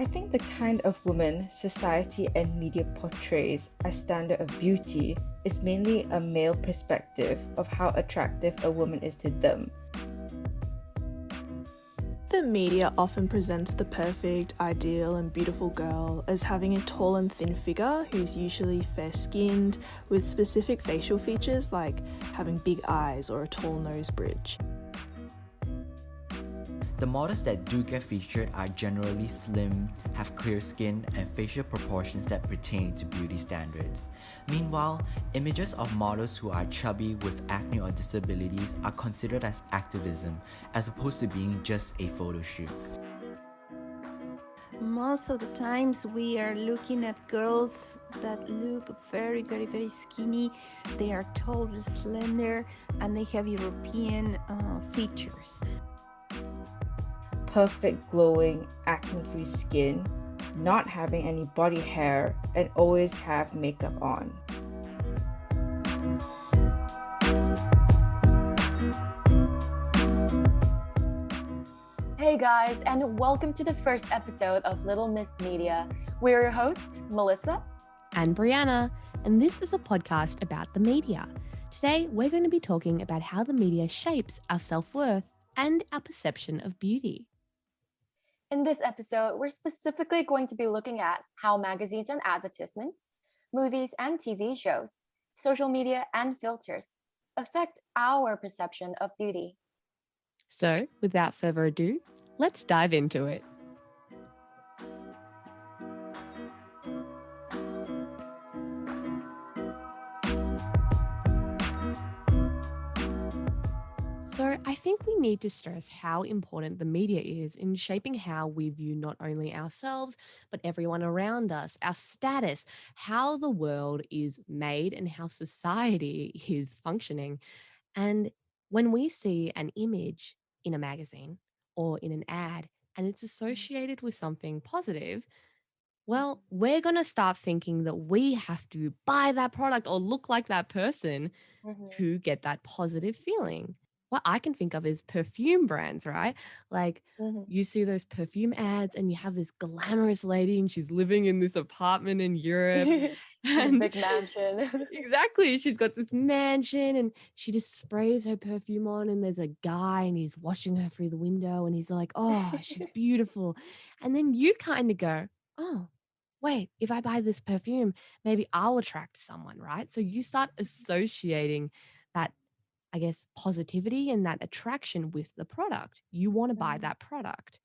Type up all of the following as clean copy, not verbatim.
I think the kind of woman society and media portrays as standard of beauty is mainly a male perspective of how attractive a woman is to them. The media often presents the perfect, ideal and beautiful girl as having a tall and thin figure who's usually fair-skinned with specific facial features like having big eyes or a tall nose bridge. The models that do get featured are generally slim, have clear skin, and facial proportions that pertain to beauty standards. Meanwhile, images of models who are chubby with acne or disabilities are considered as activism, as opposed to being just a photo shoot. Most of the times we are looking at girls that look very, very, very skinny. They are tall and slender, and they have European features. Perfect glowing acne-free skin, not having any body hair, and always have makeup on. Hey guys, and welcome to the first episode of Little Miss Media. We're your hosts, Melissa and Breanna, and this is a podcast about the media. Today, we're going to be talking about how the media shapes our self-worth and our perception of beauty. In this episode, we're specifically going to be looking at how magazines and advertisements, movies and TV shows, social media and filters affect our perception of beauty. So, without further ado, let's dive into it. So I think we need to stress how important the media is in shaping how we view not only ourselves, but everyone around us, our status, how the world is made and how society is functioning. And when we see an image in a magazine or in an ad and it's associated with something positive, well, we're going to start thinking that we have to buy that product or look like that person to get that positive feeling. What I can think of is perfume brands, right? Like you see those perfume ads and you have this glamorous lady and she's living in this apartment in Europe. And big mansion. Exactly. She's got this mansion and she just sprays her perfume on and there's a guy and he's watching her through the window and he's like, oh, she's beautiful. And then you kind of go, oh, wait, if I buy this perfume, maybe I'll attract someone, right? So you start associating that, I guess, positivity and that attraction with the product. You want to buy that product.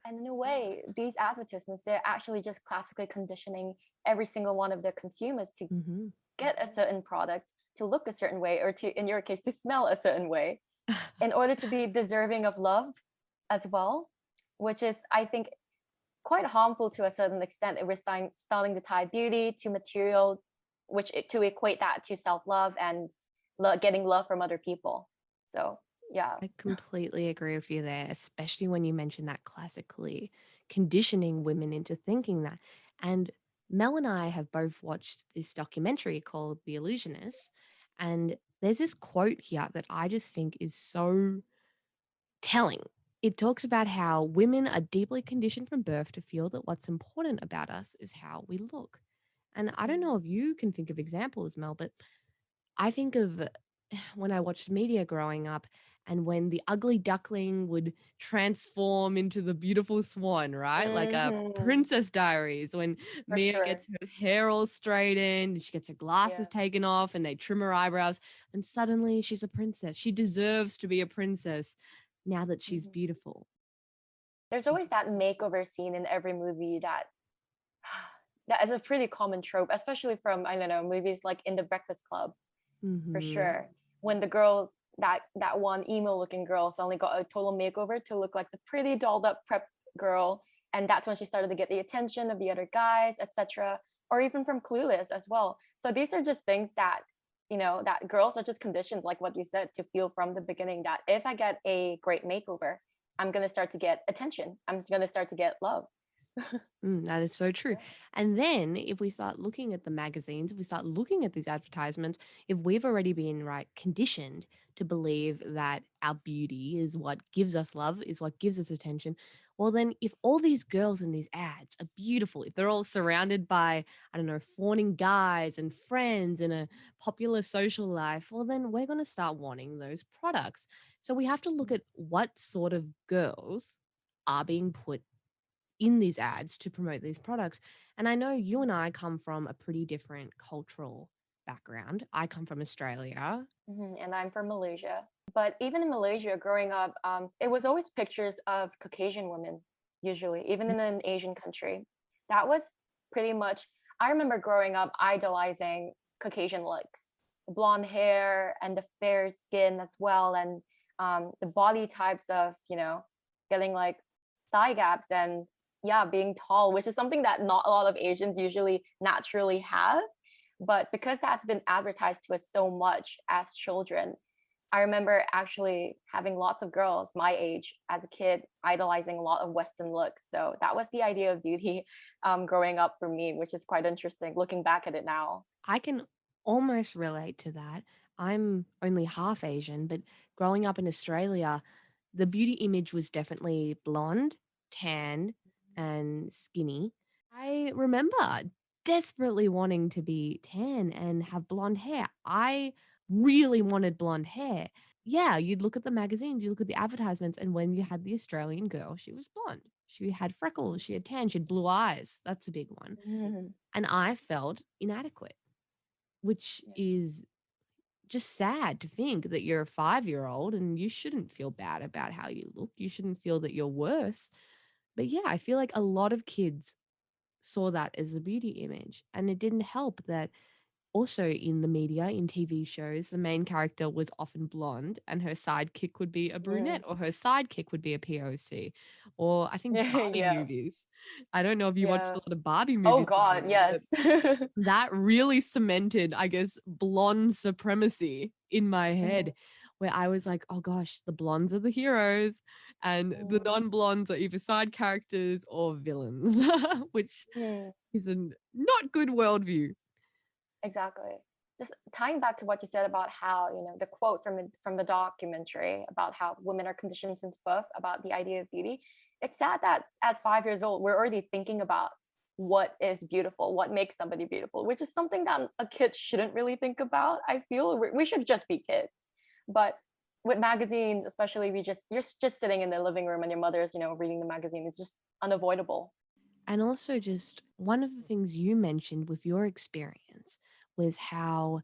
And in a way, these advertisements, they're actually just classically conditioning every single one of the consumers to get a certain product, to look a certain way, or to, in your case, to smell a certain way in order to be deserving of love as well, which is, I think, quite harmful to a certain extent. We're starting to tie beauty to material, which to equate that to self-love and getting love from other people. So yeah, I completely agree with you there, especially when you mention that classically conditioning women into thinking that. And Mel and I have both watched this documentary called The Illusionists. And there's this quote here that I just think is so telling. It talks about how women are deeply conditioned from birth to feel that what's important about us is how we look. And I don't know if you can think of examples, Mel, but I think of when I watched media growing up and when the ugly duckling would transform into the beautiful swan, right? Like a Princess Diaries, when Mia gets her hair all straightened and she gets her glasses taken off and they trim her eyebrows and suddenly she's a princess. She deserves to be a princess now that she's beautiful. There's always that makeover scene in every movie that is a pretty common trope, especially from, I don't know, movies like In the Breakfast Club. For sure, when the girls, that one emo looking girl suddenly got a total makeover to look like the pretty dolled up prep girl, and that's when she started to get the attention of the other guys, etc. Or even from Clueless as well. So these are just things that, you know, that girls are just conditioned, like what you said, to feel from the beginning that if I get a great makeover, I'm going to start to get attention, I'm going to start to get love. That is so true. And then if we start looking at the magazines, if we start looking at these advertisements, if we've already been conditioned to believe that our beauty is what gives us love, is what gives us attention, well then if all these girls in these ads are beautiful, if they're all surrounded by, I don't know, fawning guys and friends in a popular social life, well then we're going to start wanting those products. So we have to look at what sort of girls are being put in these ads to promote these products. And I know you and I come from a pretty different cultural background. I come from Australia. And I'm from Malaysia. But even in Malaysia, growing up, it was always pictures of Caucasian women, usually, even in an Asian country. That was pretty much, I remember growing up idolizing Caucasian looks, blonde hair and the fair skin as well, and the body types of, getting like thigh gaps and, yeah, being tall, which is something that not a lot of Asians usually naturally have. But because that's been advertised to us so much as children, I remember actually having lots of girls my age as a kid idolizing a lot of Western looks. So that was the idea of beauty growing up for me, which is quite interesting looking back at it now. I can almost relate to that. I'm only half Asian, but growing up in Australia, the beauty image was definitely blonde, tan, and skinny. I remember desperately wanting to be tan and have blonde hair. I really wanted blonde hair. Yeah, you'd look at the magazines, you look at the advertisements, and when you had the Australian girl, she was blonde. She had freckles, she had tan, she had blue eyes. That's a big one. Mhm. And I felt inadequate, which Yeah. is just sad to think that you're a 5-year-old and you shouldn't feel bad about how you look. You shouldn't feel that you're worse. But yeah, I feel like a lot of kids saw that as the beauty image. And it didn't help that also in the media, in TV shows, the main character was often blonde and her sidekick would be a brunette Mm. or her sidekick would be a POC. Or I think Barbie Yeah. movies. I don't know if you watched a Yeah. lot of Barbie Oh movies God, growing up, yes. but that really cemented, I guess, blonde supremacy in my head, where I was like, oh gosh, the blondes are the heroes and the Mhm. non-blondes are either side characters or villains, which Mhm. is a not good worldview. Exactly. Just tying back to what you said about how, the quote from the documentary about how women are conditioned since birth about the idea of beauty. It's sad that at 5 years old, we're already thinking about what is beautiful, what makes somebody beautiful, which is something that a kid shouldn't really think about. I feel we should just be kids. But with magazines, especially, you're just sitting in the living room and your mother's, reading the magazine. It's just unavoidable. And also, just one of the things you mentioned with your experience was how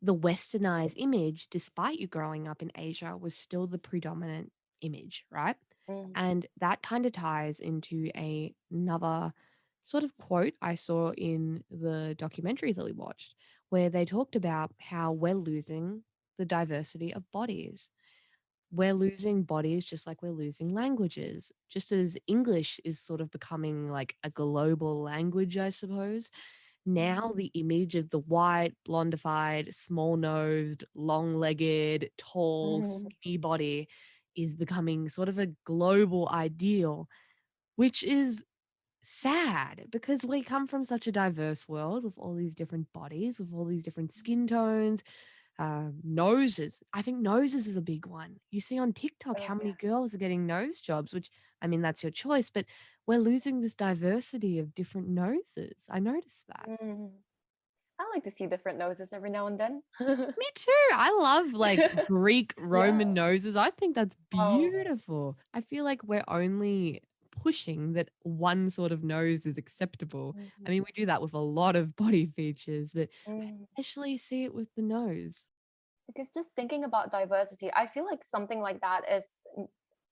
the westernized image, despite you growing up in Asia, was still the predominant image, right? Mm. And that kind of ties into another sort of quote I saw in the documentary that we watched, where they talked about how we're losing the diversity of bodies. We're losing bodies just like we're losing languages. Just as English is sort of becoming like a global language, I suppose. Now the image of the white, blondified, small-nosed, long-legged, tall, Mhm. skinny body is becoming sort of a global ideal, which is sad because we come from such a diverse world with all these different bodies, with all these different skin tones, noses. I think noses is a big one. You see on TikTok Oh how yeah. many girls are getting nose jobs, which I mean, that's your choice, but we're losing this diversity of different noses. I noticed that. Mhm. I like to see different noses every now and then. Me too. I love like Greek Yeah. Roman noses. I think that's Oh. beautiful. I feel like we're only pushing that one sort of nose is acceptable. I Mhm. mean, we do that with a lot of body features, but I Mm. especially see it with the nose. Because just thinking about diversity, I feel like something like that is.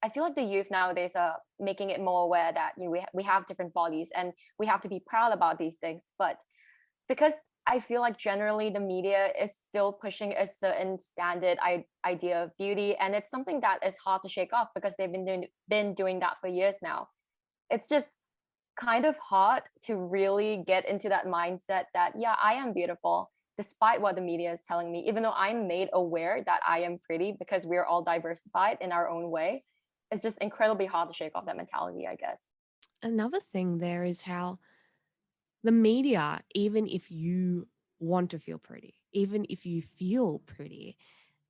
I feel like the youth nowadays are making it more aware that we have different bodies and we have to be proud about these things. But because I feel like generally the media is still pushing a certain standard idea of beauty, and it's something that is hard to shake off because they've been doing that for years now. It's just kind of hard to really get into that mindset that, yeah, I am beautiful despite what the media is telling me, even though I'm made aware that I am pretty because we're all diversified in our own way. It's just incredibly hard to shake off that mentality, I guess. another thing there is how the media, even if you want to feel pretty, even if you feel pretty,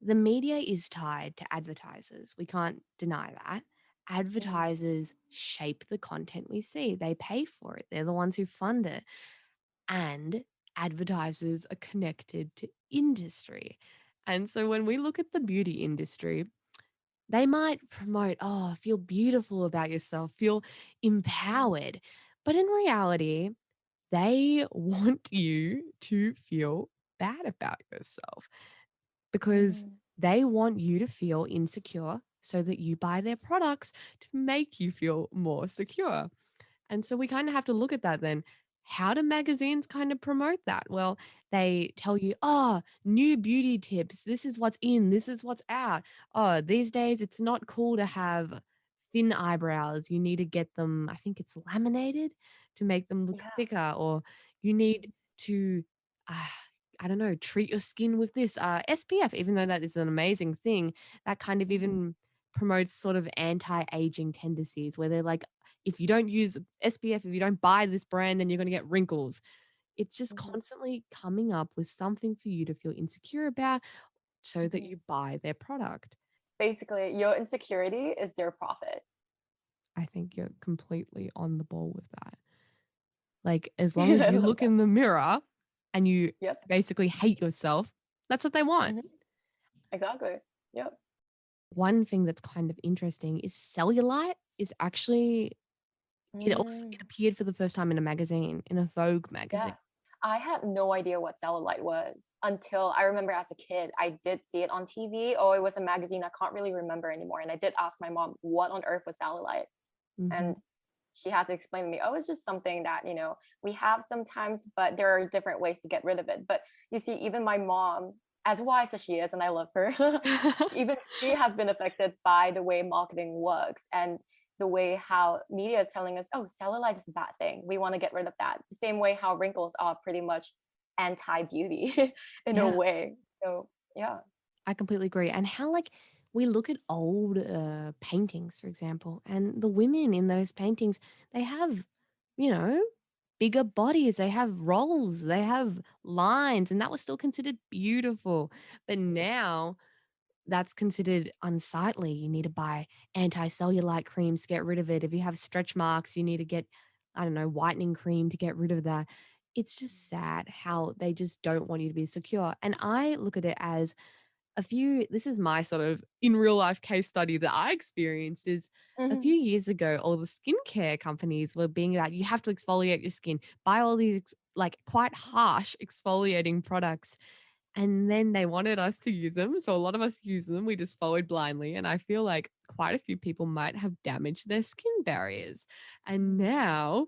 the media is tied to advertisers. We can't deny that. Mhm. Advertisers shape the content we see, they pay for it, they're the ones who fund it. And advertisers are connected to industry. And so when we look at the beauty industry, they might promote, oh, feel beautiful about yourself, feel empowered. But in reality, they want you to feel bad about yourself because Mm. they want you to feel insecure so that you buy their products to make you feel more secure. And so we kind of have to look at that then. How do magazines kind of promote that? Well, they tell you, oh, new beauty tips. This is what's in, this is what's out. Oh, these days it's not cool to have thin eyebrows. You need to get them, I think it's laminated to make them look Yeah. thicker, or you need to, uh, I don't know, treat your skin with this SPF, even though that is an amazing thing. That kind of even promotes sort of anti aging tendencies where they're like, if you don't use SPF, if you don't buy this brand, then you're going to get wrinkles. It's just Mhm. constantly coming up with something for you to feel insecure about so that Mhm. you buy their product. Basically, your insecurity is their profit. I think you're completely on the ball with that. Like, as long as I you love look that. in the mirror and you Yep. basically hate yourself, that's what they want. Mhm. Exactly. Yep. One thing that's kind of interesting is cellulite is actually, Mm. it appeared for the first time in a magazine, in a Vogue Yeah. magazine. I had no idea what cellulite was until I remember as a kid, I did see it on TV. Oh, it was a magazine. I can't really remember anymore. And I did ask my mom, what on earth was cellulite? Mhm. And she had to explain to me, oh, it's just something that, we have sometimes, but there are different ways to get rid of it. But you see, even my mom, as wise as she is, and I love her, even she has been affected by the way marketing works and the way how media is telling us, oh, cellulite is a bad thing. We want to get rid of that. The same way how wrinkles are pretty much anti-beauty in a Yeah. way. So yeah. I completely agree. And how, like, we look at old paintings, for example, and the women in those paintings, they have, you know, bigger bodies, they have rolls, they have lines, and that was still considered beautiful. But now that's considered unsightly. You need to buy anti-cellulite creams to get rid of it. If you have stretch marks, you need to get, I don't know, whitening cream to get rid of that. It's just sad how they just don't want you to be secure. And I look at it as this is my sort of in real life case study that I experienced is a Mhm. few years ago, all the skincare companies were being about, you have to exfoliate your skin, buy all these like quite harsh exfoliating products. And then they wanted us to use them. So a lot of us use them. We just followed blindly. And I feel like quite a few people might have damaged their skin barriers. And now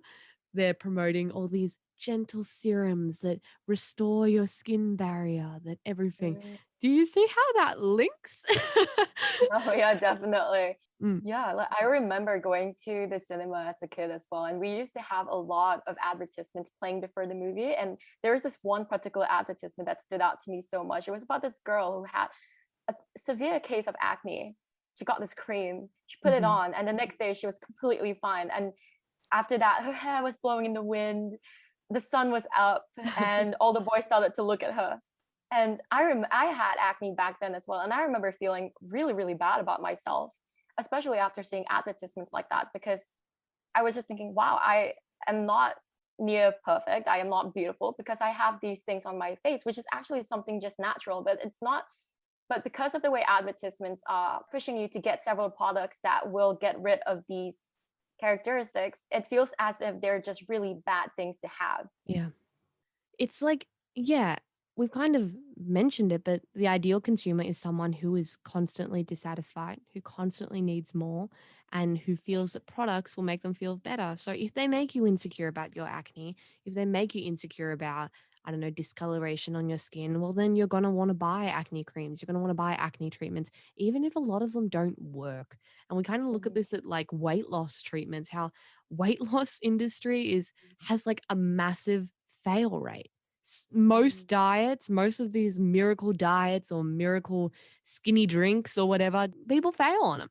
they're promoting all these gentle serums that restore your skin barrier, that everything. Mm. Do you see how that links? Oh yeah, definitely. Mm, Yeah, like I remember going to the cinema as a kid as well, and we used to have a lot of advertisements playing before the movie. And there was this one particular advertisement that stood out to me so much. It was about this girl who had a severe case of acne. She got this cream, she put it mhm. on, and the next day she was completely fine. And after that, her hair was blowing in the wind, the sun was up, and all the boys started to look at her. And I had acne back then as well, and I remember feeling really, really bad about myself, especially after seeing advertisements like that, because I was just thinking, wow, I am not near perfect. I am not beautiful because I have these things on my face, which is actually something just natural, but it's not. But because of the way advertisements are pushing you to get several products that will get rid of these characteristics, it feels as if they're just really bad things to have. Yeah. It's like, yeah, we've kind of mentioned it, but the ideal consumer is someone who is constantly dissatisfied, who constantly needs more, and who feels that products will make them feel better. So if they make you insecure about your acne, if they make you insecure about, I don't know, discoloration on your skin, well, then you're going to want to buy acne creams. You're going to want to buy acne treatments, even if a lot of them don't work. And we kind of look at Mhm. this at like weight loss treatments, how weight loss industry has like a massive fail rate. Most Mhm. diets, most of these miracle diets or miracle skinny drinks or whatever, people fail on them.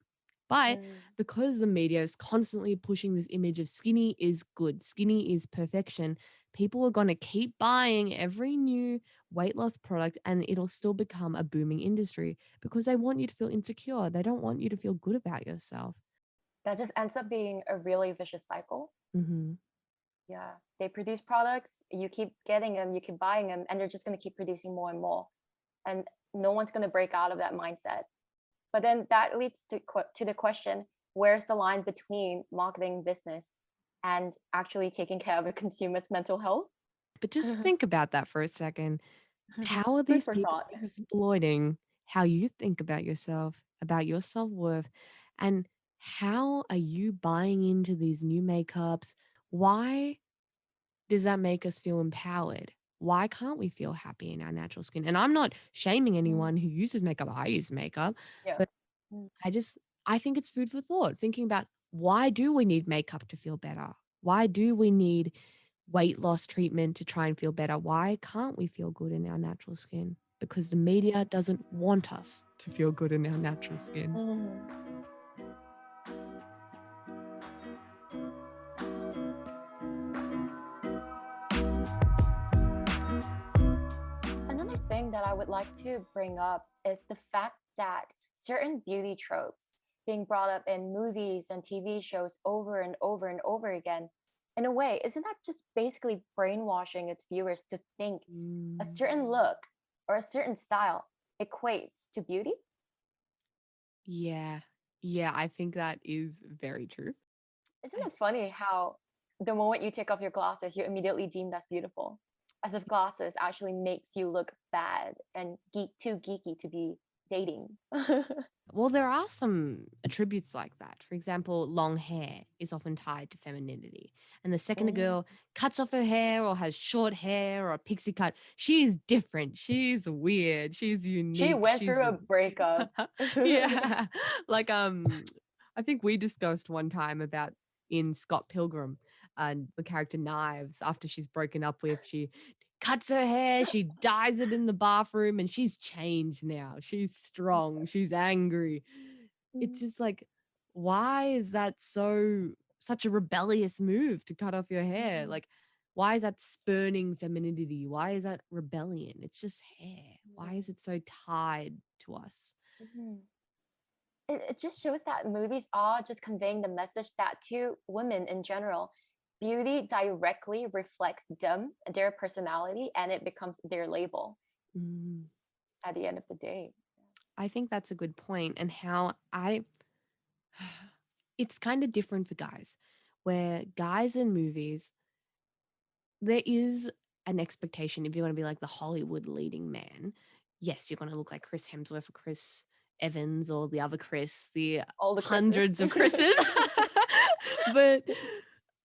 But Mm. because the media is constantly pushing this image of skinny is good, skinny is perfection, people are going to keep buying every new weight loss product and it'll still become a booming industry because they want you to feel insecure. They don't want you to feel good about yourself. That just ends up being a really vicious cycle. Mm-hmm. Yeah, they produce products, you keep getting them, you keep buying them, and they're just going to keep producing more and more. And no one's going to break out of that mindset. But then that leads to the question, where's the line between marketing business and actually taking care of a consumer's mental health? But just think about that for a second. How are Food these for people thought. exploiting how you think about yourself, about your self worth, and how are you buying into these new makeups? Why does that make us feel empowered? Why can't we feel happy in our natural skin? And I'm not shaming anyone who uses makeup. I use makeup, Yeah. but I think it's food for thought. Thinking about why do we need makeup to feel better? Why do we need weight loss treatment to try and feel better? Why can't we feel good in our natural skin? Because the media doesn't want us to feel good in our natural skin. Another thing that I would like to bring up is the fact that certain beauty tropes being brought up in movies and TV shows over and over and over again, in a way, isn't that just basically brainwashing its viewers to think a certain look or a certain style equates to beauty? Yeah. Yeah, I think that is very true. Isn't it funny how the moment you take off your glasses, you're immediately deemed as beautiful, as if glasses actually makes you look bad and too geeky to be dating? Well, there are some attributes like that. For example, long hair is often tied to femininity. And the second a Mm. girl cuts off her hair or has short hair or a pixie cut, she's different. She's weird. She's She unique. went She's through a breakup. yeah. Like I think we discussed one time about in Scott Pilgrim and the character Knives after she's broken up with, she cuts her hair, she dyes it in the bathroom, and she's changed now. She's strong, she's angry. It's just like, why is that such a rebellious move to cut off your hair? Like, why is that spurning femininity? Why is that rebellion? It's just hair. Why is it so tied to us? Mhm. It just shows that movies are just conveying the message that to women in general, beauty directly reflects them, their personality, and it becomes their label Mm. at the end of the day. I think that's a good point, and how it's kind of different for guys, where guys in movies, there is an expectation if you're going to be like the Hollywood leading man. Yes, you're going to look like Chris Hemsworth or Chris Evans or the other Chris, the All the Chris's. hundreds of Chris's. But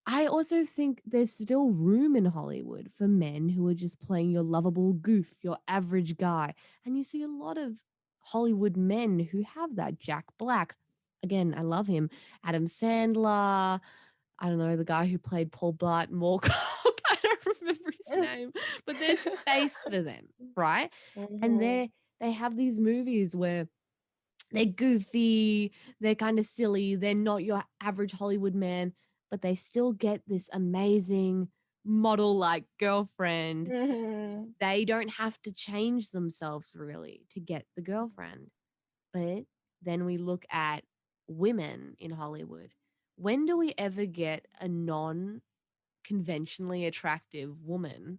I also think there's still room in Hollywood for men who are just playing your lovable goof, your average guy. And you see a lot of Hollywood men who have that. Jack Black, again, I love him. Adam Sandler, I don't know, the guy who played Paul Blart Mall Cop. I don't remember his name, but there's space for them, right? And Mhm. they have these movies where they're goofy, they're kind of silly, they're not your average Hollywood man, but they still get this amazing model like girlfriend. Mhm. They don't have to change themselves really to get the girlfriend. But then we look at women in Hollywood. When do we ever get a non conventionally attractive woman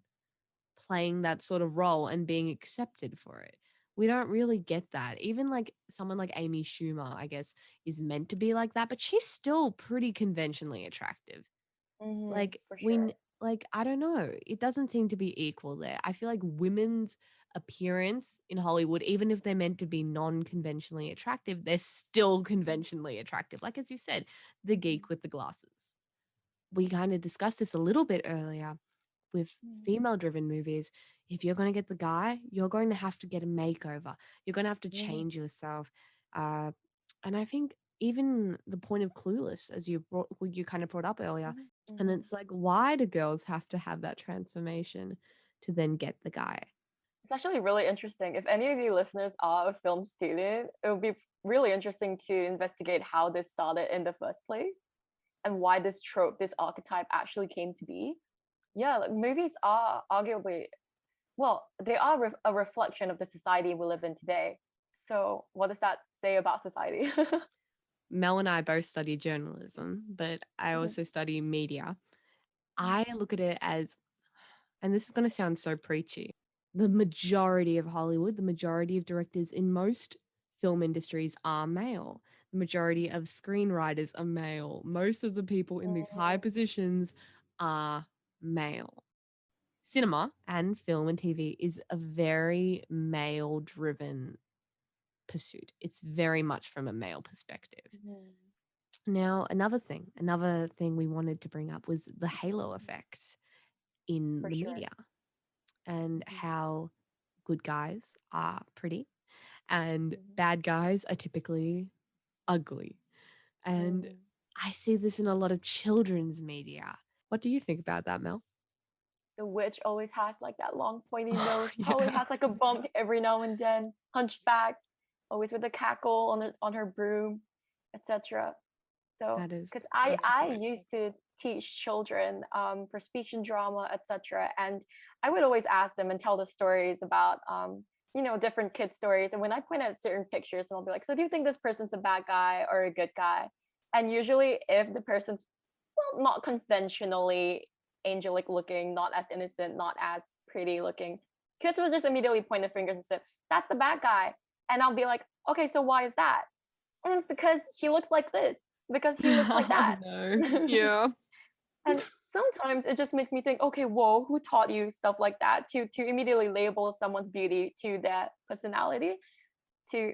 playing that sort of role and being accepted for it? We don't really get that. Even like someone like Amy Schumer, I guess, is meant to be like that, but she's still pretty conventionally attractive. Mhm. Like For when sure. like I don't know, it doesn't seem to be equal there. I feel like women's appearance in Hollywood, even if they're meant to be non-conventionally attractive, they're still conventionally attractive. Like as you said, the geek with the glasses. We kind of discussed this a little bit earlier with female driven movies. If you're going to get the guy, you're going to have to get a makeover. You're going to have to Mhm. change yourself. Uh, and I think even the point of Clueless, as you kind of brought up earlier, and Mhm. it's like, why do girls have to have that transformation to then get the guy? It's actually really interesting. If any of you listeners are a film student, it would be really interesting to investigate how this started in the first place and why this trope, this archetype actually came to be. Yeah, like movies are arguably, well, they are a reflection of the society we live in today. So, what does that say about society? Mel and I both study journalism, but I Mhm. also study media. I look at it as, and this is going to sound so preachy, the majority of Hollywood, the majority of directors in most film industries are male. The majority of screenwriters are male. Most of the people in these high positions are male. Cinema and film and TV is a very male driven pursuit. It's very much from a male perspective. Mhm. Now, another thing we wanted to bring up was the halo effect in For the sure. media and Mhm. how good guys are pretty and Mhm. bad guys are typically ugly. And Mm. I see this in a lot of children's media. What do you think about that, Mel? The witch always has like that long pointy Oh, nose, probably yeah. has like a bump every now and then, hunchback, always with a cackle on her broom, etc. So, That is because so I true. used to teach children for speech and drama, etc., and I would always ask them and tell the stories about different kid stories. And when I point at certain pictures, and I'll be like, "So do you think this person's a bad guy or a good guy?" And usually, if the person's not conventionally angelic looking, not as innocent, not as pretty looking, kids will just immediately point their fingers and say, "That's the bad guy." And I'll be like, "Okay, so why is that?" Because she looks like this, because he looks like Oh, that. no. Yeah. And sometimes it just makes me think, okay, whoa, who taught you stuff like that to immediately label someone's beauty to their personality, to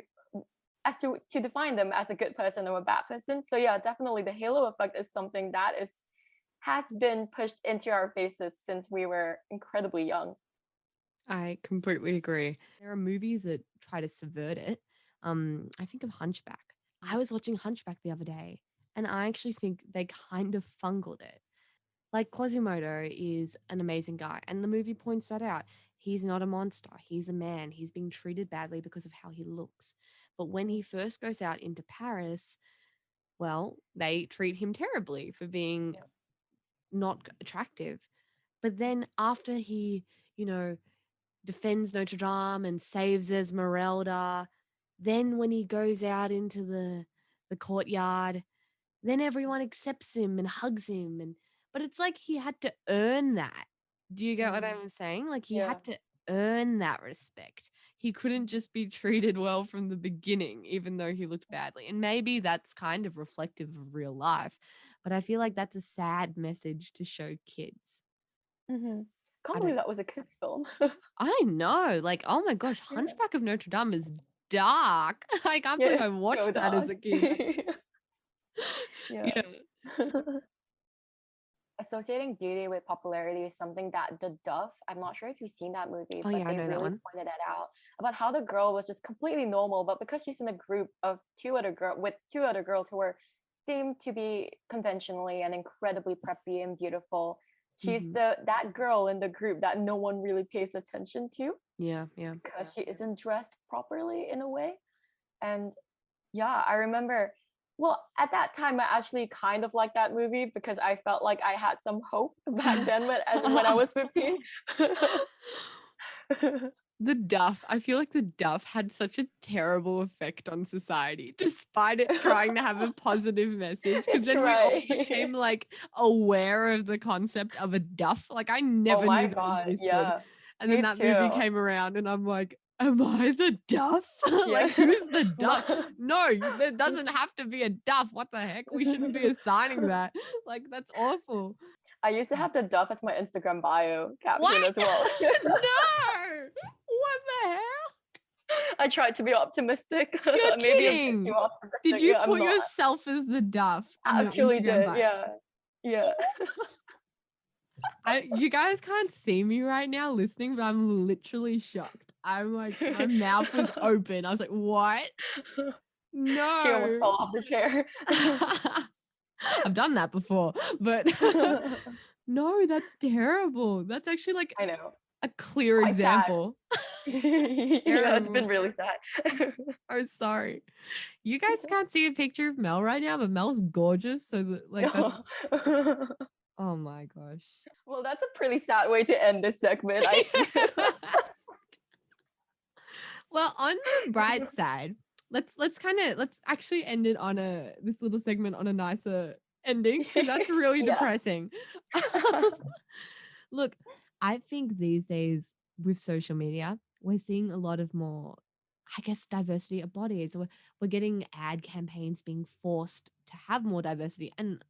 to define them as a good person or a bad person. So yeah, definitely the halo effect is something that is has been pushed into our faces since we were incredibly young. I completely agree. There are movies that try to subvert it. I think of Hunchback. I was watching Hunchback the other day, and I actually think they kind of fungled it. Like Quasimodo is an amazing guy, and the movie points that out. He's not a monster. He's a man. He's being treated badly because of how he looks. But when he first goes out into Paris, well, they treat him terribly for being not attractive. But then after he, you know, defends Notre Dame and saves Esmeralda, then when he goes out into the courtyard, then everyone accepts him and hugs him, and but it's like he had to earn that. Do you get what Mm, I'm saying? Like he yeah. had to earn that respect. He couldn't just be treated well from the beginning, even though he looked badly. And maybe that's kind of reflective of real life, but I feel like that's a sad message to show kids. Mm-hmm. Can't I believe don't. that was a kids film. I know. Like, oh my gosh, Yeah. Hunchback of Notre Dame is dark. I can't Yeah, believe I it's so watched that as dark. a kid. Yeah. Yeah. Associating beauty with popularity is something that the Duff, I'm not sure if you've seen that movie, Oh but yeah, I they know that really one. pointed that out about how the girl was just completely normal, but because she's in a group of two other girls who were deemed to be conventionally and incredibly preppy and beautiful, she's Hmm. that girl in the group that no one really pays attention to Yeah, yeah. because she isn't dressed properly in a way. And yeah, I remember. Well, at that time, I actually kind of liked that movie because I felt like I had some hope back then when I was 15. The Duff, I feel like the Duff had such a terrible effect on society, despite it trying to have a positive message. Because It's then we all right. became like aware of the concept of a Duff. Like I Oh never my knew that God. existed. Yeah, And then me that movie too. came around, and I'm like, am I the Duff? Yeah. Like, who's the Duff? Ma- No, there doesn't have to be a Duff. What the heck? We shouldn't be assigning that. Like, that's awful. I used to have the Duff as my Instagram bio What? caption as well. No! What the hell? I tried to be optimistic, You're maybe a bit too kidding. Did optimistic. you Yeah, I'm put not. yourself as the Duff on I your actually Instagram did. bio? Yeah. Yeah. You guys can't see me right now listening, but I'm literally shocked. I'm like, my mouth was open. I was like, what? She almost No. fell off the chair. I've done that before, but no, that's terrible. That's actually like I know. a clear Quite sad. example. Yeah, it's been Terrible. really sad. I'm sorry. You guys can't see a picture of Mel right now, but Mel's gorgeous. So that's oh my gosh. Well, that's a pretty sad way to end this segment, I feel. Well, on the bright side, let's actually end it on this little segment on a nicer ending because that's really Yeah. depressing. Look, I think these days with social media, we're seeing a lot of more, I guess, diversity of bodies. We're getting ad campaigns being forced to have more diversity. And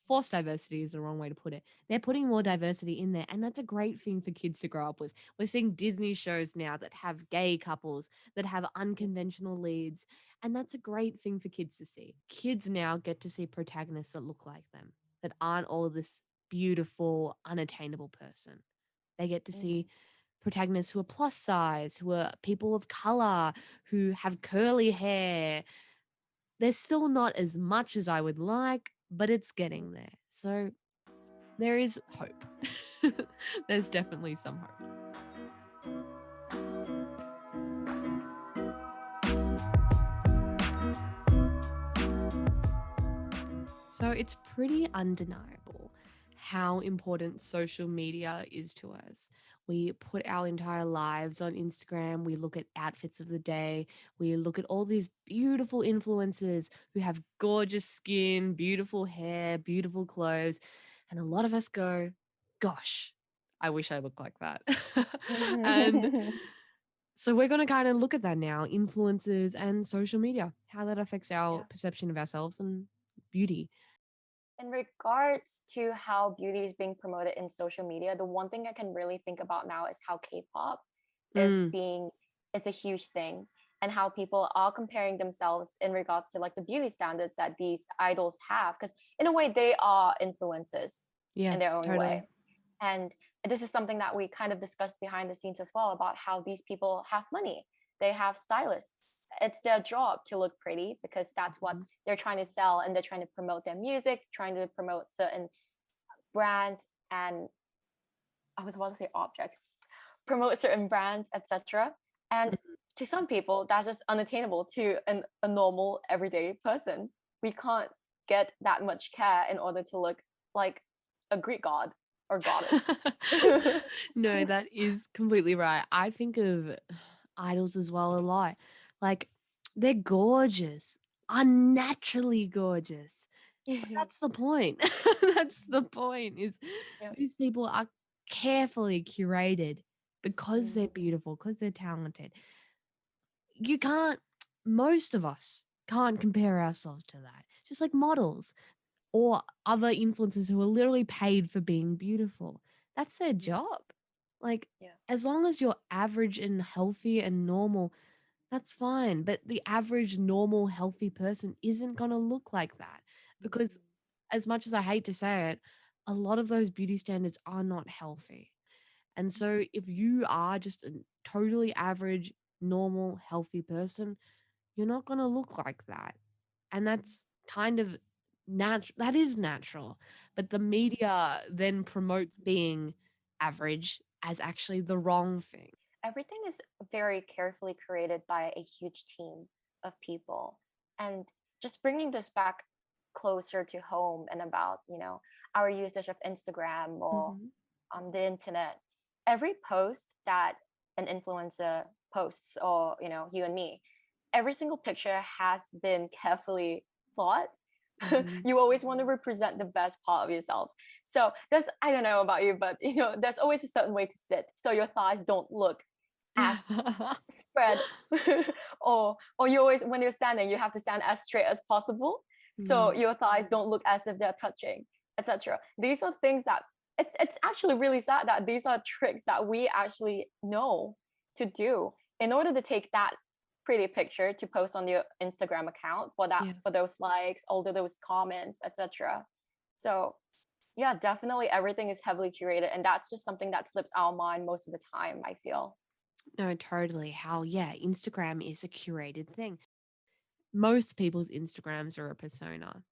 forced diversity is the wrong way to put it. They're putting more diversity in there, and that's a great thing for kids to grow up with. We're seeing Disney shows now that have gay couples, that have unconventional leads, and that's a great thing for kids to see. Kids now get to see protagonists that look like them, that aren't all this beautiful, unattainable person. They get to see protagonists who are plus size, who are people of color, who have curly hair. There's still not as much as I would like, but it's getting there. So there is hope. There's definitely some hope. So it's pretty undeniable how important social media is to us. We put our entire lives on Instagram. We look at outfits of the day. We look at all these beautiful influencers who have gorgeous skin, beautiful hair, beautiful clothes. And a lot of us go, gosh, I wish I looked like that. And so we're going to kind of look at that now, influencers and social media, how that affects our Yeah. perception of ourselves and beauty. In regards to how beauty is being promoted in social media, the one thing I can really think about now is how K-pop is Mm. being it's a huge thing, and how people are comparing themselves in regards to like the beauty standards that these idols have, because in a way they are influencers Yeah, in their own totally. way. And this is something that we kind of discussed behind the scenes as well, about how these people have money. They have stylists. It's their job to look pretty because that's what they're trying to sell, and they're trying to promote their music, trying to promote certain brands, and I was about to say objects, promote certain brands, etc. And to some people, that's just unattainable to a normal everyday person. We can't get that much care in order to look like a Greek god or goddess. No, that is completely right. I think of idols as well a lot. Like, they're gorgeous, unnaturally gorgeous. But that's the point. That's the point, is Yeah. these people are carefully curated because they're Mm. beautiful, because they're talented. You can't, most of us can't compare ourselves to that. Just like models or other influencers who are literally paid for being beautiful. That's their job. Like, Yeah. as long as you're average and healthy and normal, that's fine. But the average, normal, healthy person isn't going to look like that because, as much as I hate to say it, a lot of those beauty standards are not healthy. And so, if you are just a totally average, normal, healthy person, you're not going to look like that. And that's kind of natural. That is natural. But the media then promotes being average as actually the wrong thing. Everything is very carefully created by a huge team of people. And just bringing this back closer to home and about, our usage of Instagram or Mhm. the internet, every post that an influencer posts, or, you and me, every single picture has been carefully thought. Mhm. You always want to represent the best part of yourself. So there's, I don't know about you, but there's always a certain way to sit so your thighs don't look as spread. Or you always, when you're standing, you have to stand as straight as possible so your thighs don't look as if they're touching, etc. These are things that it's actually really sad that these are tricks that we actually know to do in order to take that pretty picture to post on your Instagram account for that, Yeah. for those likes, all of those comments, etc. So yeah, definitely everything is heavily curated, and that's just something that slips our mind most of the time, I feel. No, totally. How, yeah, Instagram is a curated thing. Most people's Instagrams are a persona.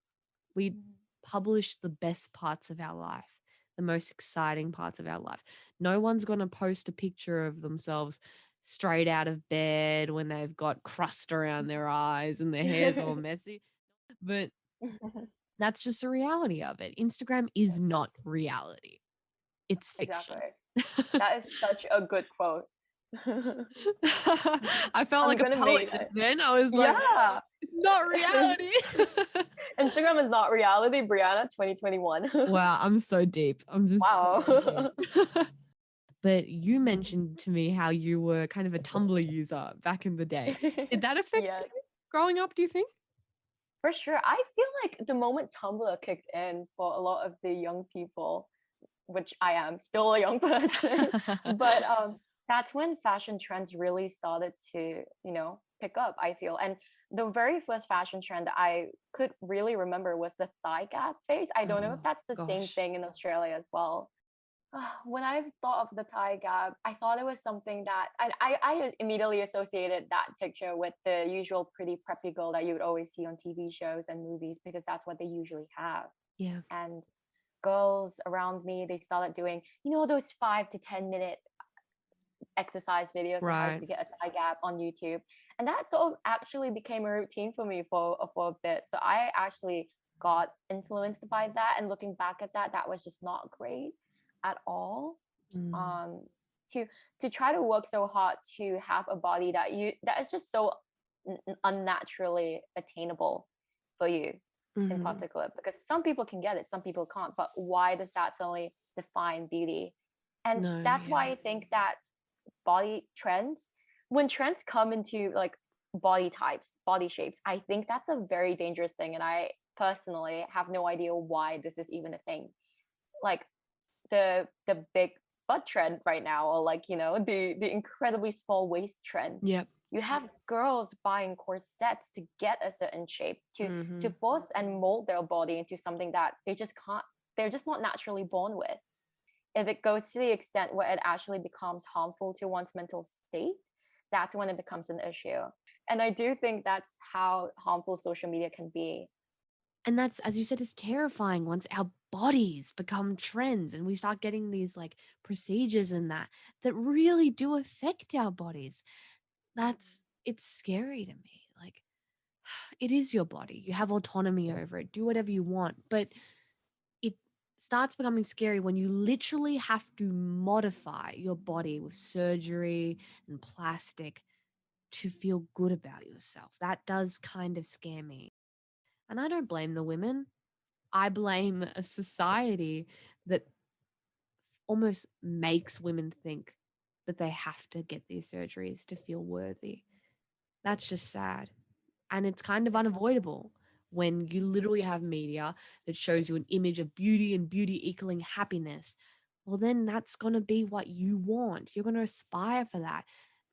We publish the best parts of our life, the most exciting parts of our life. No one's going to post a picture of themselves straight out of bed, when they've got crust around their eyes and their hair's all messy. But that's just the reality of it. Instagram is not reality. It's fiction. Exactly. That is such a good quote. I felt like a poet just then. I was like, yeah, it's not reality. Instagram is not reality, Breanna, 2021. Wow, I'm so deep. I'm just wow. so deep. But you mentioned to me how you were kind of a Tumblr user back in the day. Did that affect you growing up, do you think? For sure. I feel like the moment Tumblr kicked in for a lot of the young people, which I am still a young person, but that's when fashion trends really started to, pick up, I feel. And the very first fashion trend that I could really remember was the thigh gap phase. I don't know if that's the same thing in Australia as well. When I thought of the thigh gap, I thought it was something that I immediately associated that picture with the usual pretty preppy girl that you would always see on TV shows and movies, because that's what they usually have. Yeah. And girls around me, they started doing, those 5 to 10 minute exercise videos of how to get a thigh gap on YouTube. And that sort of actually became a routine for me for a bit. So I actually got influenced by that. And looking back at that, that was just not great at all. To try to work so hard to have a body that is just so unnaturally attainable for you in particular, because some people can get it, some people can't, but why does that suddenly define beauty? And that's why I think that body trends, when trends come into like body types, body shapes, I think that's a very dangerous thing. And I personally have no idea why this is even a thing. Like the big butt trend right now, or like, the incredibly small waist trend. Yep. You have girls buying corsets to get a certain shape, to force and mold their body into something that they just can't, they're just not naturally born with. If it goes to the extent where it actually becomes harmful to one's mental state, that's when it becomes an issue. And I do think that's how harmful social media can be. And that's, as you said, is terrifying once our bodies become trends and we start getting these like procedures and that really do affect our bodies. It's scary to me. Like, it is your body. You have autonomy over it. Do whatever you want. But it starts becoming scary when you literally have to modify your body with surgery and plastic to feel good about yourself. That does kind of scare me. And I don't blame the women. I blame a society that almost makes women think that they have to get these surgeries to feel worthy. That's just sad. And it's kind of unavoidable when you literally have media that shows you an image of beauty and beauty equaling happiness. Well, then that's going to be what you want. You're going to aspire for that.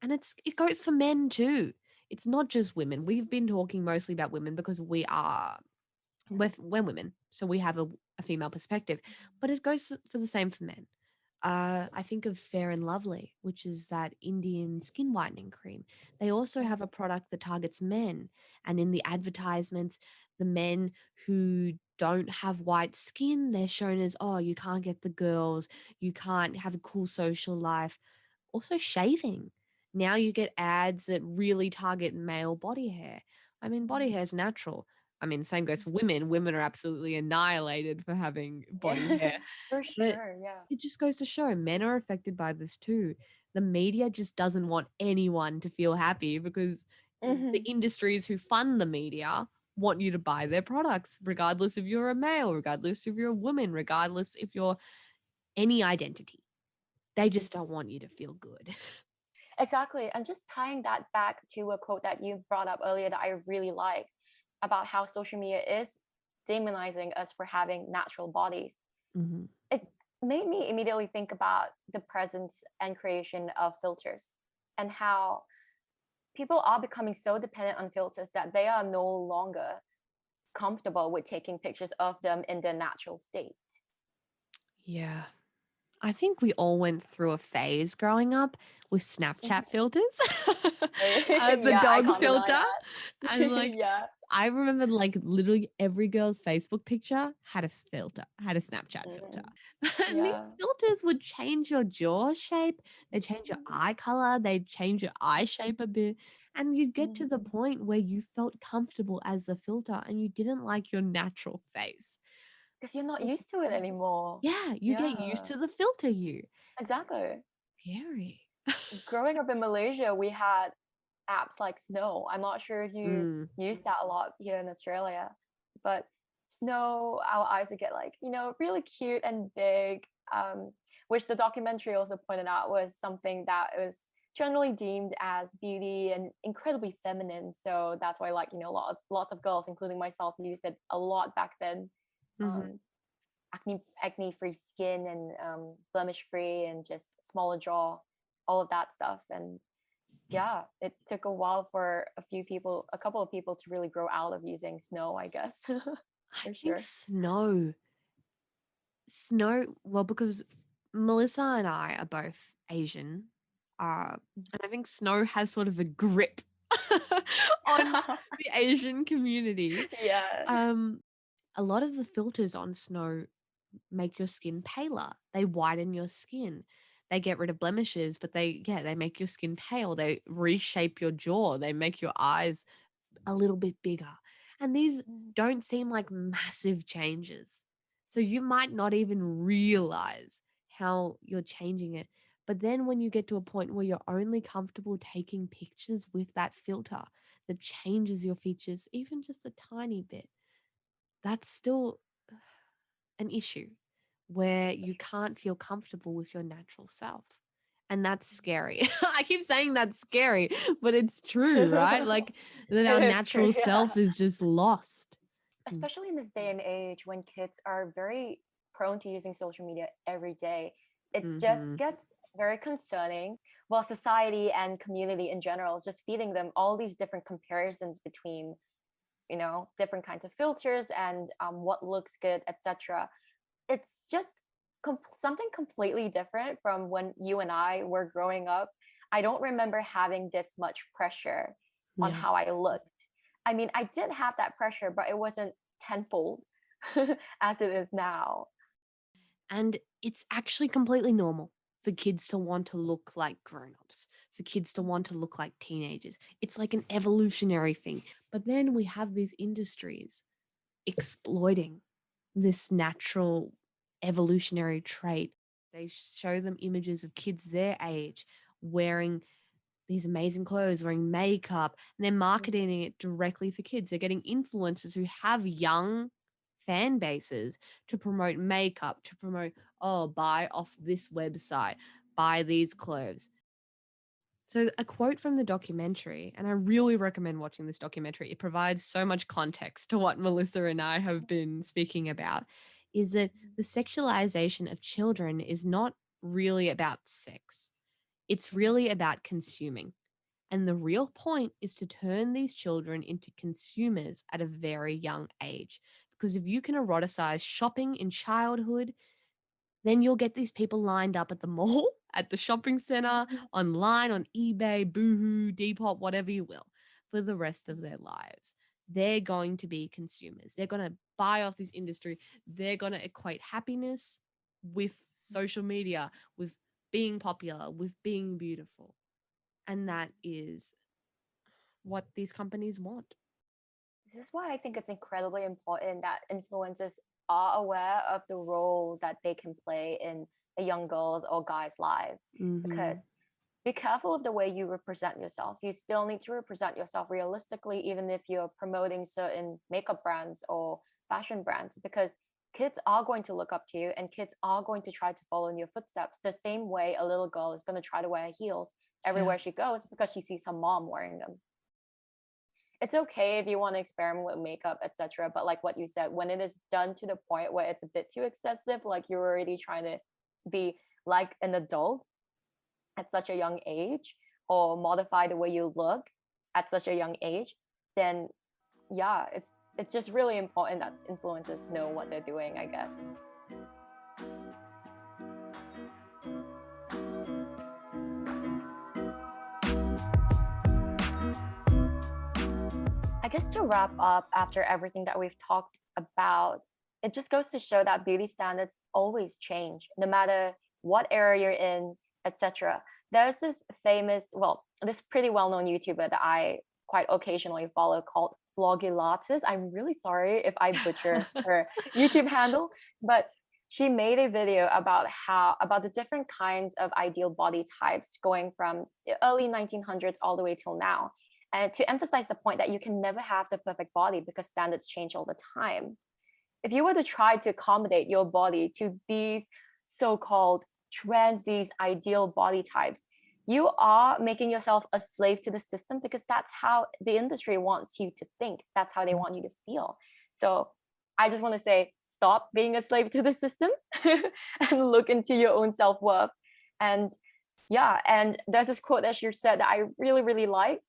And it goes for men too. It's not just women. We've been talking mostly about women because we're women, so we have a female perspective, but it goes for the same for men. I think of Fair and Lovely, which is that Indian skin whitening cream. They also have a product that targets men, and in the advertisements, the men who don't have white skin, they're shown as, oh, you can't get the girls, you can't have a cool social life. Also shaving. Now you get ads that really target male body hair. I mean, body hair is natural. I mean, same goes for women. Women are absolutely annihilated for having body hair. For sure, yeah. It just goes to show men are affected by this too. The media just doesn't want anyone to feel happy because the industries who fund the media want you to buy their products, regardless if you're a male, regardless if you're a woman, regardless if you're any identity. They just don't want you to feel good. Exactly. And just tying that back to a quote that you brought up earlier that I really like, about how social media is demonizing us for having natural bodies. It made me immediately think about the presence and creation of filters, and how people are becoming so dependent on filters that they are no longer comfortable with taking pictures of them in their natural state. Yeah. I think we all went through a phase growing up with Snapchat filters, the dog filter, and like I remember like literally every girl's Facebook picture had a filter, had a Snapchat filter. And these Yeah. filters would change your jaw shape, they change your eye color, they change your eye shape a bit. And you'd get to the point where you felt comfortable as the filter and you didn't like your natural face. Because you're not used to it anymore. Yeah, you get used Yeah, to the filter you. exactly. Scary. Growing up in Malaysia, we had apps like Snow. I'm not sure if you Mm. use that a lot here in Australia, but Snow, our eyes would get like, really cute and big, which the documentary also pointed out was something that was generally deemed as beauty and incredibly feminine. So that's why, like, lots of girls, including myself, used it a lot back then. Mhm. Acne free skin and blemish free and just smaller jaw, all of that stuff. And yeah, it took a while for a couple of people to really grow out of using Snow, I guess. I For think sure. Snow, well, because Melissa and I are both Asian, and I think Snow has sort of a grip on the Asian community. Yeah. A lot of the filters on Snow make your skin paler. They whiten your skin. They get rid of blemishes, but they make your skin pale. They reshape your jaw. They make your eyes a little bit bigger. And these don't seem like massive changes. So you might not even realize how you're changing it. But then when you get to a point where you're only comfortable taking pictures with that filter that changes your features even just a tiny bit, that's still an issue where you can't feel comfortable with your natural self. And that's scary. I keep saying that's scary, but it's true, right? Like that our It is true, natural yeah. self is just lost. Especially in this day and age when kids are very prone to using social media every day, it just Mm-hmm. gets very concerning. Well, society and community in general is just feeding them all these different comparisons between, different kinds of filters and what looks good, etc. It's just something completely different from when you and I were growing up. I don't remember having this much pressure on Yeah. how I looked. I mean, I did have that pressure, but it wasn't tenfold as it is now. And it's actually completely normal for kids to want to look like grown-ups, for kids to want to look like teenagers. It's like an evolutionary thing. But then we have these industries exploiting this natural evolutionary trait. They show them images of kids their age wearing these amazing clothes, wearing makeup, and they're marketing it directly for kids. They're getting influencers who have young fan bases to promote makeup, to promote, oh, buy off this website, buy these clothes. So, a quote from the documentary, and I really recommend watching this documentary, it provides so much context to what Melissa and I have been speaking about, is that the sexualization of children is not really about sex, it's really about consuming. And the real point is to turn these children into consumers at a very young age. Because if you can eroticize shopping in childhood, then you'll get these people lined up at the mall, at the shopping center, online, on eBay, Boohoo, Depop, whatever you will, for the rest of their lives. They're going to be consumers. They're going to buy off this industry. They're going to equate happiness with social media, with being popular, with being beautiful. And that is what these companies want. This is why I think it's incredibly important that influencers are aware of the role that they can play in a young girl's or guy's life. Because be careful of the way you represent yourself. You still need to represent yourself realistically, even if you're promoting certain makeup brands or fashion brands, because kids are going to look up to you and kids are going to try to follow in your footsteps the same way a little girl is going to try to wear heels everywhere she goes because she sees her mom wearing them. It's okay if you want to experiment with makeup, etc. But like what you said, when it is done to the point where it's a bit too excessive, like you're already trying to be like an adult at such a young age or modify the way you look at such a young age, then yeah, it's just really important that influencers know what they're doing, I guess. I I guess to wrap up after everything that we've talked about, it just goes to show that beauty standards always change, no matter what area you're in, etc. There's this this pretty well-known YouTuber that I quite occasionally follow called Vlogilatus. I'm really sorry if I butcher her YouTube handle, but she made a video about the different kinds of ideal body types going from the early 1900s all the way till now. And to emphasize the point that you can never have the perfect body because standards change all the time. If you were to try to accommodate your body to these so-called trends, these ideal body types, you are making yourself a slave to the system because that's how the industry wants you to think. That's how they want you to feel. So I just want to say, stop being a slave to the system and look into your own self-worth. And yeah, and there's this quote that she said that I really, really liked,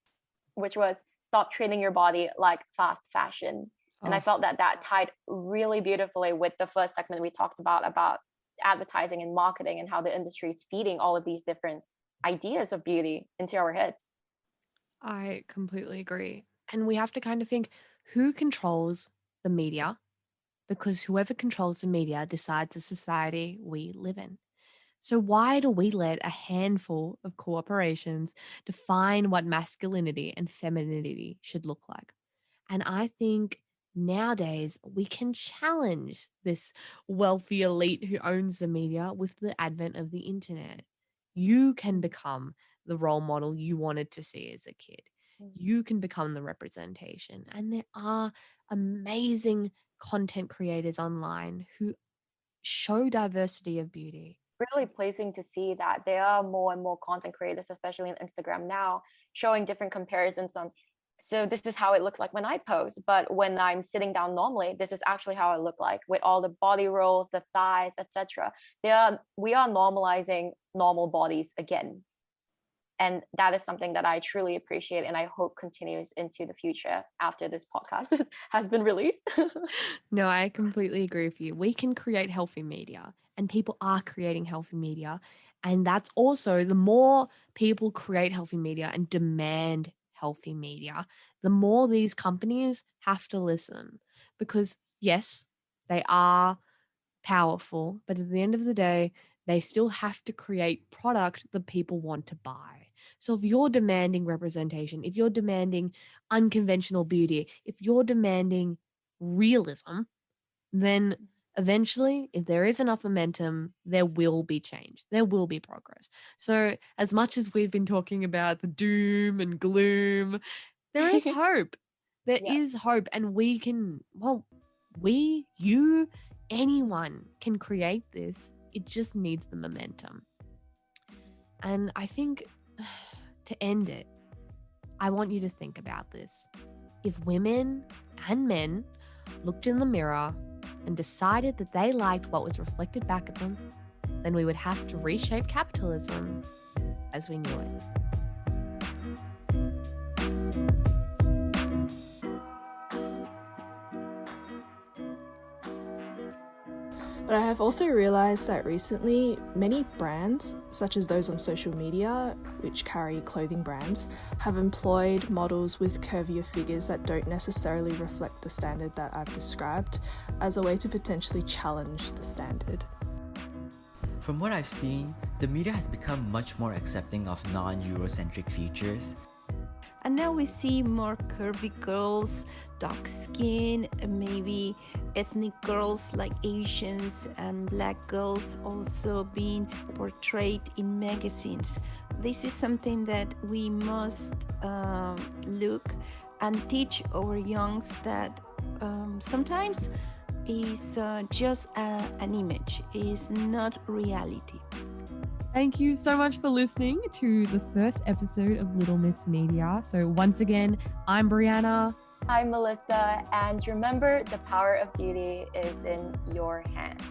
which was, stop treating your body like fast fashion. And I felt that tied really beautifully with the first segment we talked about advertising and marketing and how the industry is feeding all of these different ideas of beauty into our heads. I completely agree. And we have to kind of think, who controls the media? Because whoever controls the media decides the society we live in. So why do we let a handful of corporations define what masculinity and femininity should look like? And I think nowadays we can challenge this wealthy elite who owns the media with the advent of the internet. You can become the role model you wanted to see as a kid. You can become the representation. And there are amazing content creators online who show diversity of beauty. Really pleasing to see that there are more and more content creators, especially on Instagram now, showing different comparisons on, so this is how it looks like when I pose, but when I'm sitting down normally, this is actually how I look like with all the body rolls, the thighs, etc. We are normalizing normal bodies again. And that is something that I truly appreciate and I hope continues into the future after this podcast has been released. No, I completely agree with you. We can create healthy media and people are creating healthy media. And that's also, the more people create healthy media and demand healthy media, the more these companies have to listen. Because yes, they are powerful, but at the end of the day, they still have to create product that people want to buy. So if you're demanding representation, if you're demanding unconventional beauty, if you're demanding realism, then eventually, if there is enough momentum, there will be change. There will be progress. So as much as we've been talking about the doom and gloom, there is hope. There is hope. And we can, anyone can create this. It just needs the momentum. And I think to end it, I want you to think about this. If women and men looked in the mirror and decided that they liked what was reflected back at them, then we would have to reshape capitalism as we knew it. But I have also realized that recently many brands, such as those on social media, which carry clothing brands, have employed models with curvier figures that don't necessarily reflect the standard that I've described, as a way to potentially challenge the standard. From what I've seen, the media has become much more accepting of non-Eurocentric features. And now we see more curvy girls, dark skin, maybe ethnic girls like Asians and black girls also being portrayed in magazines. This is something that we must look and teach our youngs that sometimes is just an image, is not reality. Thank you so much for listening to the first episode of Little Miss Media. So once again, I'm Breanna. I'm Melissa, and remember, the power of beauty is in your hands.